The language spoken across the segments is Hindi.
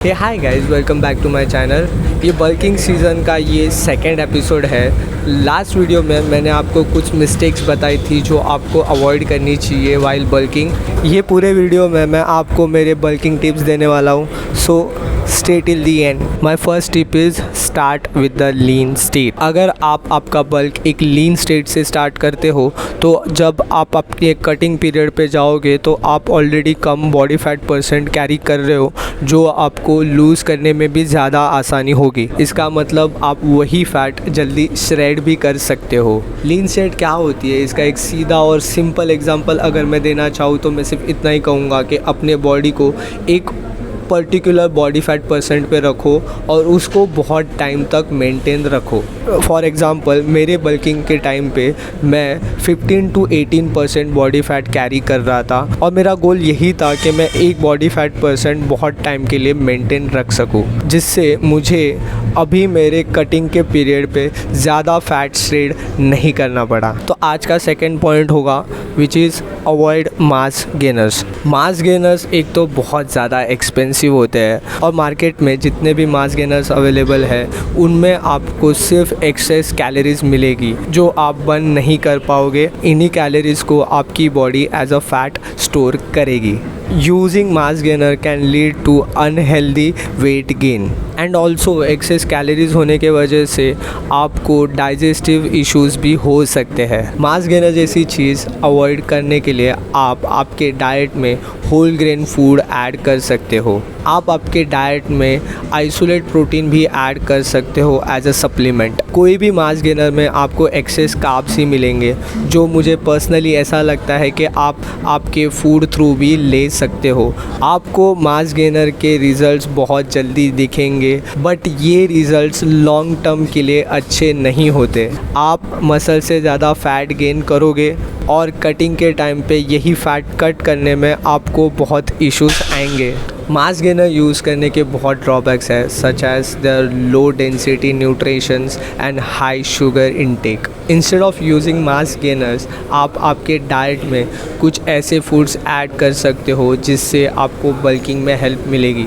Hey hi guys, welcome back to my channel. ये बल्किंग सीज़न का ये सेकंड एपिसोड है। लास्ट वीडियो में मैंने आपको कुछ मिस्टेक्स बताई थी जो आपको अवॉइड करनी चाहिए वाइल बल्किंग। ये पूरे वीडियो में मैं आपको मेरे बल्किंग टिप्स देने वाला हूँ, so stay till the and. My first tip is start with the lean state. अगर आप आपका बल्क एक लीन स्टेट से स्टार्ट करते हो तो जब आप आपके कटिंग पीरियड पे जाओगे तो आप ऑलरेडी कम बॉडी फैट परसेंट कैरी कर रहे हो, जो आपको लूज़ करने में भी ज़्यादा आसानी होगी। इसका मतलब आप वही फैट जल्दी श्रेड भी कर सकते हो। लीन स्टेट क्या होती है, इसका एक सीधा और सिंपल एग्जांपल अगर मैं देना चाहूँ तो मैं सिर्फ इतना ही कहूँगा कि अपने बॉडी को एक पर्टिकुलर बॉडी फैट परसेंट पे रखो और उसको बहुत टाइम तक मेंटेन रखो। फॉर एग्ज़ाम्पल मेरे बल्किंग के टाइम पे मैं 15 to 18% बॉडी फैट कैरी कर रहा था और मेरा गोल यही था कि मैं एक बॉडी फैट परसेंट बहुत टाइम के लिए मेंटेन रख सकूं, जिससे मुझे अभी मेरे कटिंग के पीरियड पे ज़्यादा फैट श्रेड नहीं करना पड़ा। तो आज का सेकंड पॉइंट होगा which is avoid mass gainers. Mass gainers एक तो बहुत ज़्यादा एक्सपेंसिव होते हैं और मार्केट में जितने भी मास गेनर्स अवेलेबल है उनमें आपको सिर्फ एक्सेस कैलोरीज मिलेगी जो आप बर्न नहीं कर पाओगे। इन्हीं कैलोरीज को आपकी body as a fat store करेगी। Using mass gainer can lead to unhealthy weight gain and also excess calories होने के वजह से आपको डाइजेस्टिव इश्यूज भी हो सकते हैं। मास गेनर जैसी चीज़ अवॉइड करने के लिए आप आपके डाइट में होल ग्रेन फूड ऐड कर सकते हो। आप आपके डाइट में आइसोलेट प्रोटीन भी ऐड कर सकते हो एज अ सप्लीमेंट। कोई भी मास गेनर में आपको एक्सेस कार्ब्स ही मिलेंगे, जो मुझे पर्सनली ऐसा लगता है कि आप आपके फूड थ्रू भी ले सकते हो। आपको मास गेनर के रिज़ल्ट्स बहुत जल्दी दिखेंगे, बट ये रिज़ल्ट्स लॉन्ग टर्म के लिए अच्छे नहीं होते। आप मसल से ज़्यादा फ़ैट गेन करोगे और कटिंग के टाइम पे यही फ़ैट कट करने में आपको बहुत इश्यूज आएंगे। मास गेनर यूज़ करने के बहुत ड्रॉबैक्स हैं, such as their low density nutritions and high sugar intake. Instead of using mass gainers आप आपके डाइट में कुछ ऐसे फूड्स ऐड कर सकते हो जिससे आपको बल्किंग में हेल्प मिलेगी,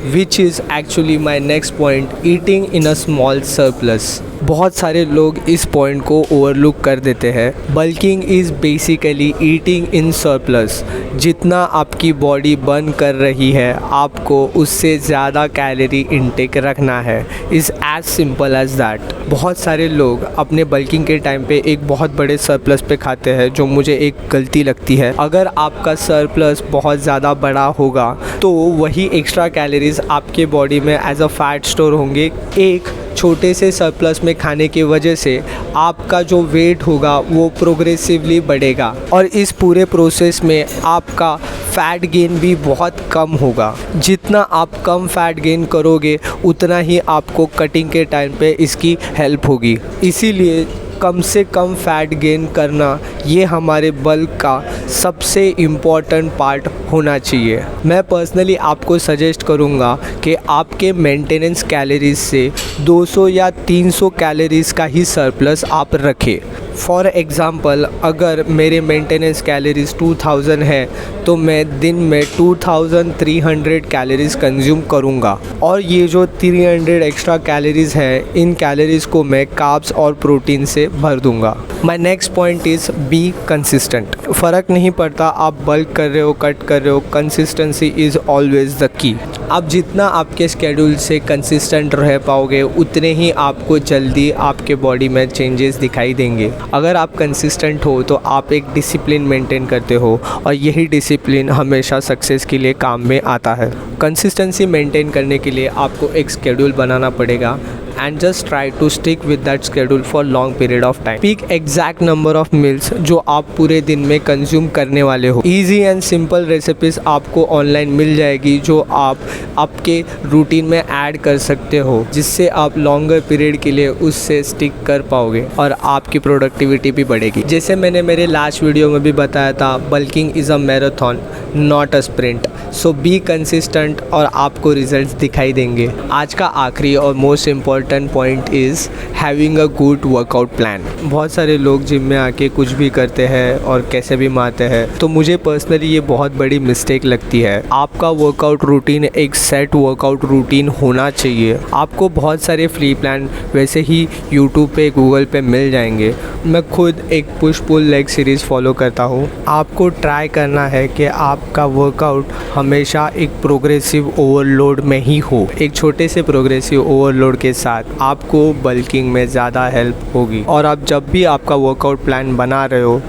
which is actually my next point, eating in a small surplus. बहुत सारे लोग इस पॉइंट को ओवरलुक कर देते हैं। Bulking is basically eating in surplus. जितना आपकी बॉडी बर्न कर रही है आपको उससे ज़्यादा कैलोरी इनटेक रखना है। Is as simple as that. बहुत सारे लोग अपने बल्किंग के टाइम पे एक बहुत बड़े सरप्लस पे खाते हैं, जो मुझे एक गलती लगती है। अगर आपका सरप्लस बहुत ज़्यादा बड़ा होगा तो वही एक्स्ट्रा कैलोरीज आपके बॉडी में एज अ फैट स्टोर होंगे। एक छोटे से सरप्लस में खाने की वजह से आपका जो वेट होगा वो प्रोग्रेसिवली बढ़ेगा और इस पूरे प्रोसेस में आपका फ़ैट गेन भी बहुत कम होगा। जितना आप कम फ़ैट गेन करोगे उतना ही आपको कटिंग के टाइम पे इसकी हेल्प होगी। इसीलिए कम से कम फ़ैट गेन करना ये हमारे बल्क का सबसे इम्पॉर्टेंट पार्ट होना चाहिए। मैं पर्सनली आपको सजेस्ट करूँगा कि आपके मेंटेनेंस कैलोरीज से 200 या 300 कैलोरीज़ का ही सरप्लस आप रखें। फॉर एग्ज़ाम्पल अगर मेरे मेंटेनेंस कैलोरीज़ 2000 है तो मैं दिन में 2300 कैलोरीज़ कंज्यूम करूँगा और ये जो 300 एक्स्ट्रा कैलोरीज़ हैं इन कैलोरीज़ को मैं कार्ब्स और प्रोटीन से भर दूँगा। My next point is be consistent. फ़र्क नहीं पड़ता आप बल्क कर रहे हो कट कर रहे हो, consistency is always the key. आप जितना आपके स्केड्यूल से कंसिस्टेंट रह पाओगे उतने ही आपको जल्दी आपके बॉडी में चेंजेस दिखाई देंगे। अगर आप कंसिस्टेंट हो तो आप एक डिसिप्लिन मेंटेन करते हो और यही डिसिप्लिन हमेशा सक्सेस के लिए काम में आता है। कंसिस्टेंसी मेंटेन करने के लिए आपको एक स्केड्यूल बनाना पड़ेगा and just try to stick with that schedule for long period of time. Pick exact number of meals जो आप पूरे दिन में कंज्यूम करने वाले हो। Easy and simple recipes आपको ऑनलाइन मिल जाएगी जो आप आपके रूटीन में ऐड कर सकते हो, जिससे आप लॉन्गर पीरियड के लिए उससे स्टिक कर पाओगे और आपकी प्रोडक्टिविटी भी बढ़ेगी। जैसे मैंने मेरे लास्ट वीडियो में भी बताया था, bulking is a marathon not a sprint. So be consistent और आपको रिजल्ट्स दिखाई देंगे। आज का आखिरी और most important important point is having a good workout plan. बहुत सारे लोग जिम में आके कुछ भी करते हैं और कैसे भी मारते हैं, तो मुझे पर्सनली ये बहुत बड़ी मिस्टेक लगती है। आपका वर्कआउट रूटीन एक सेट वर्कआउट रूटीन होना चाहिए। आपको बहुत सारे फ्री प्लान वैसे ही यूट्यूब पे, गूगल पे मिल जाएंगे। मैं खुद एक push pull leg series follow करता हूँ। आपको ट्राई करना है कि आपका वर्कआउट हमेशा एक प्रोग्रेसिव ओवरलोड में ही हो। एक छोटे से प्रोग्रेसिव ओवरलोड के साथ आपको बल्किंग में ज़्यादा हेल्प होगी। और आप जब भी आपका वर्कआउट प्लान बना रहे हो,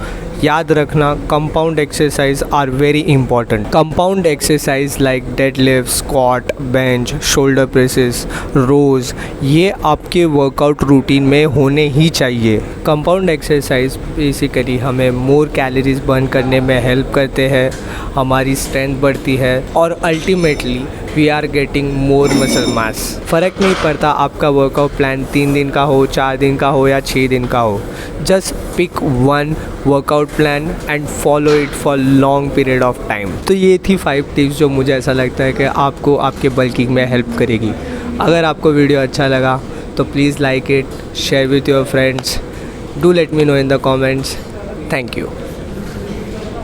याद रखना compound exercise are very important. Compound exercise like deadlift, squat, bench, shoulder presses, rows, ये आपके वर्कआउट रूटीन में होने ही चाहिए। कंपाउंड एक्सरसाइज बेसिकली हमें मोर कैलोरीज बर्न करने में हेल्प करते हैं, हमारी स्ट्रेंथ बढ़ती है और ultimately we are getting more muscle mass. फ़र्क नहीं पड़ता आपका वर्कआउट प्लान 3 दिन का हो, 4 दिन का हो या 6 दिन का हो। Just pick one workout plan and follow it for long period of time. तो ये थी 5 टिप्स जो मुझे ऐसा लगता है कि आपको आपके बल्किंग में हेल्प करेगी। अगर आपको वीडियो अच्छा लगा तो please like it, share with your friends, do let me know in the comments. Thank you.